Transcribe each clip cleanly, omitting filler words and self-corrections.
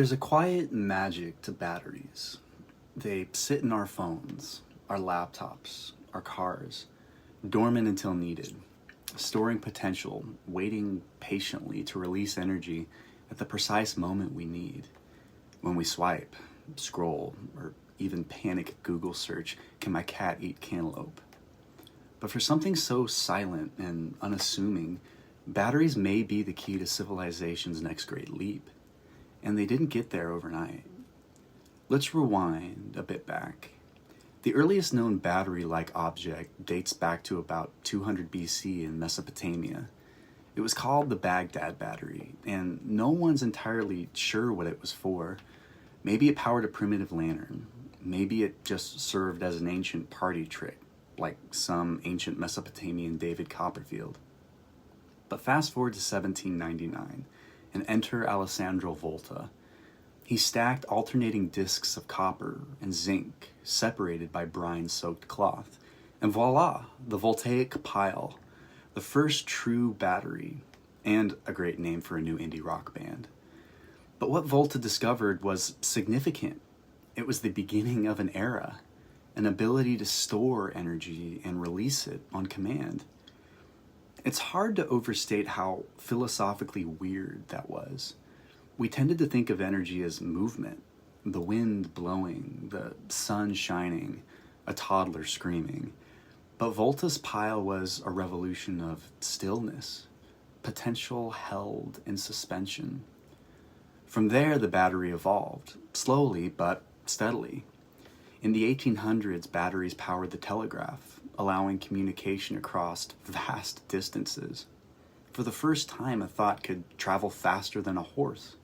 There's a quiet magic to batteries. They sit in our phones, our laptops, our cars, dormant until needed, storing potential, waiting patiently to release energy at the precise moment we need. When we swipe, scroll, or even panic Google search, "Can my cat eat cantaloupe?" But for something so silent and unassuming, batteries may be the key to civilization's next great leap. And they didn't get there overnight. Let's rewind a bit back. The earliest known battery-like object dates back to about 200 BC in Mesopotamia. It was called the Baghdad battery, and no one's entirely sure what it was for. Maybe it powered a primitive lantern. Maybe it just served as an ancient party trick, like some ancient Mesopotamian David Copperfield. But fast forward to 1799, and enter Alessandro Volta. He stacked alternating discs of copper and zinc, separated by brine-soaked cloth. And voila, the voltaic pile, the first true battery, and a great name for a new indie rock band. But what Volta discovered was significant. It was the beginning of an era, an ability to store energy and release it on command. It's hard to overstate how philosophically weird that was. We tended to think of energy as movement, the wind blowing, the sun shining, a toddler screaming. But Volta's pile was a revolution of stillness, potential held in suspension. From there, the battery evolved, slowly but steadily. In the 1800s, batteries powered the telegraph, allowing communication across vast distances. For the first time, a thought could travel faster than a horse.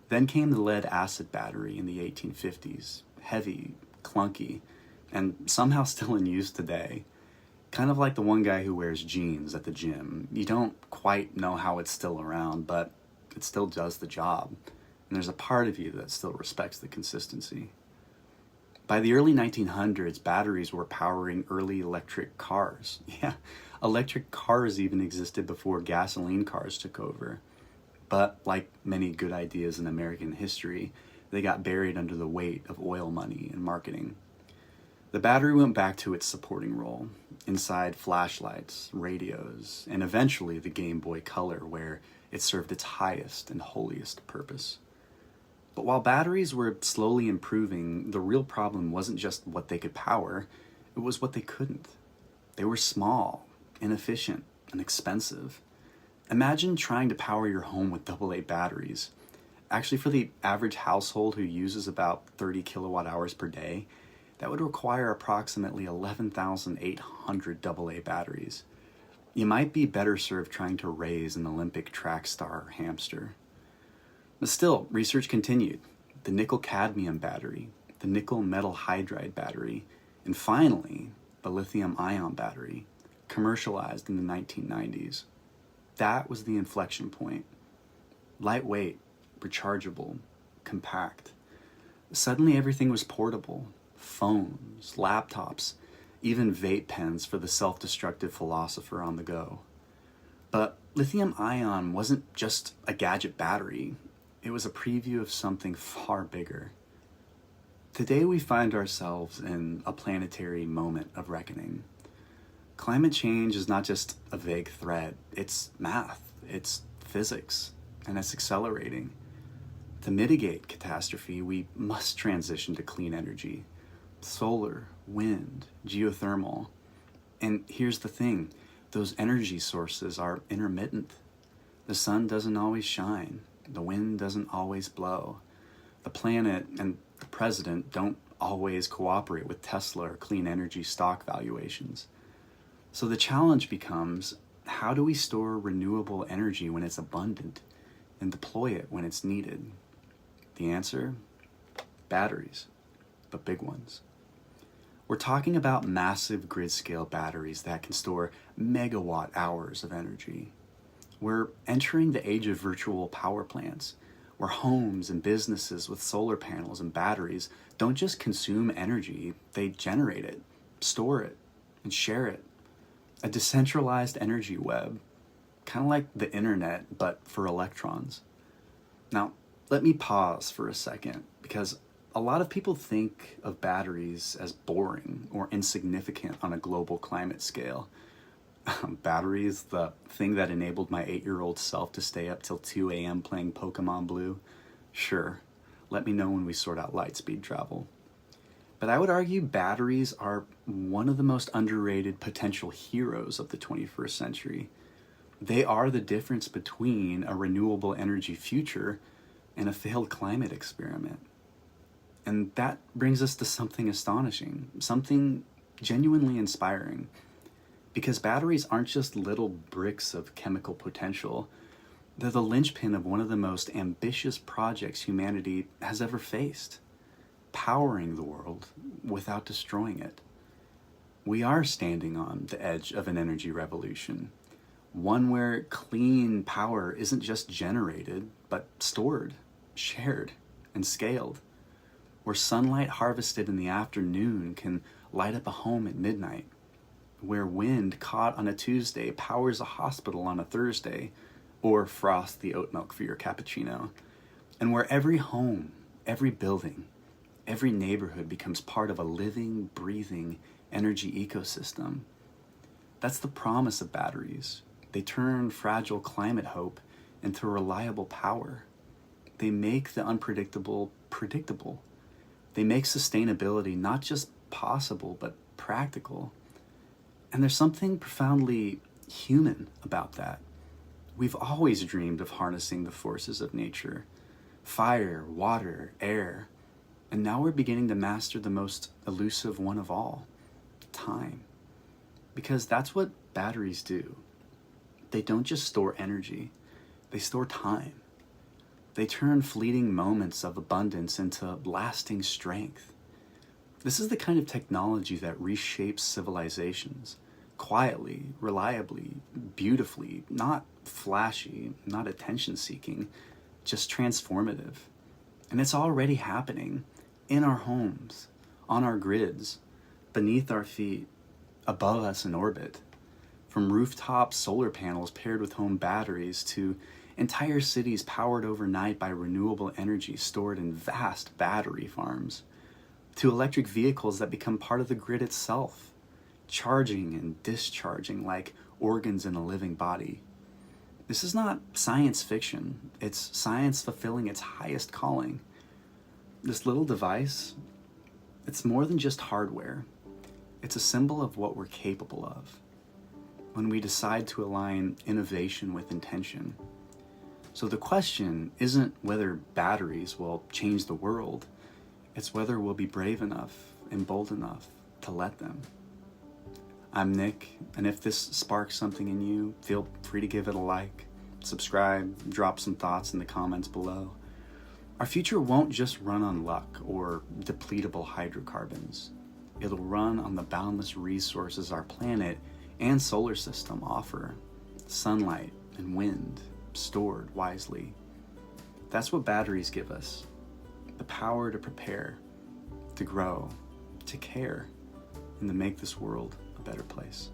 Then came the lead-acid battery in the 1850s, heavy, clunky, and somehow still in use today. Kind of like the one guy who wears jeans at the gym. You don't quite know how it's still around, but it still does the job. And there's a part of you that still respects the consistency. By the early 1900s, batteries were powering early electric cars. Yeah, electric cars even existed before gasoline cars took over. But like many good ideas in American history, they got buried under the weight of oil money and marketing. The battery went back to its supporting role, inside flashlights, radios, and eventually the Game Boy Color, where it served its highest and holiest purpose. But while batteries were slowly improving, the real problem wasn't just what they could power, it was what they couldn't. They were small, inefficient, and expensive. Imagine trying to power your home with AA batteries. Actually, for the average household who uses about 30 kilowatt hours per day, that would require approximately 11,800 AA batteries. You might be better served trying to raise an Olympic track star hamster. But still, research continued. The nickel-cadmium battery, the nickel metal hydride battery, and finally, the lithium-ion battery, commercialized in the 1990s. That was the inflection point. Lightweight, rechargeable, compact. Suddenly everything was portable. Phones, laptops, even vape pens for the self-destructive philosopher on the go. But lithium-ion wasn't just a gadget battery. It was a preview of something far bigger. Today we find ourselves in a planetary moment of reckoning. Climate change is not just a vague threat, it's math, it's physics, and it's accelerating. To mitigate catastrophe, we must transition to clean energy. Solar, wind, geothermal. And here's the thing, those energy sources are intermittent. The sun doesn't always shine. The wind doesn't always blow. The planet and the president don't always cooperate with Tesla or clean energy stock valuations. So the challenge becomes, how do we store renewable energy when it's abundant and deploy it when it's needed? The answer? Batteries, but big ones. We're talking about massive grid-scale batteries that can store megawatt hours of energy. We're entering the age of virtual power plants, where homes and businesses with solar panels and batteries don't just consume energy, they generate it, store it, and share it. A decentralized energy web, kind of like the internet, but for electrons. Now, Let me pause for a second, because a lot of people think of batteries as boring or insignificant on a global climate scale. Batteries, the thing that enabled my 8-year-old self to stay up till 2 a.m. playing Pokemon Blue? Sure, let me know when we sort out light speed travel. But I would argue batteries are one of the most underrated potential heroes of the 21st century. They are the difference between a renewable energy future and a failed climate experiment. And that brings us to something astonishing, something genuinely inspiring. Because batteries aren't just little bricks of chemical potential, they're the linchpin of one of the most ambitious projects humanity has ever faced, powering the world without destroying it. We are standing on the edge of an energy revolution, one where clean power isn't just generated, but stored, shared, and scaled, where sunlight harvested in the afternoon can light up a home at midnight, where wind caught on a Tuesday powers a hospital on a Thursday, or frosts the oat milk for your cappuccino, and where every home, every building, every neighborhood becomes part of a living, breathing energy ecosystem. That's the promise of batteries. They turn fragile climate hope into reliable power. They make the unpredictable predictable. They make sustainability not just possible, but practical. And there's something profoundly human about that. We've always dreamed of harnessing the forces of nature, fire, water, air, and now we're beginning to master the most elusive one of all, time. Because that's what batteries do. They don't just store energy, they store time. They turn fleeting moments of abundance into lasting strength. This is the kind of technology that reshapes civilizations, quietly, reliably, beautifully, not flashy, not attention-seeking, just transformative. And it's already happening in our homes, on our grids, beneath our feet, above us in orbit. From rooftop solar panels paired with home batteries to entire cities powered overnight by renewable energy stored in vast battery farms, to electric vehicles that become part of the grid itself, charging and discharging like organs in a living body. This is not science fiction, it's science fulfilling its highest calling. This little device, it's more than just hardware. It's a symbol of what we're capable of when we decide to align innovation with intention. So the question isn't whether batteries will change the world, it's whether we'll be brave enough and bold enough to let them. I'm Nick, and if this sparks something in you, feel free to give it a like, subscribe, drop some thoughts in the comments below. Our future won't just run on luck or depletable hydrocarbons. It'll run on the boundless resources our planet and solar system offer: sunlight and wind, stored wisely. That's what batteries give us: the power to prepare, to grow, to care, and to make this world a better place.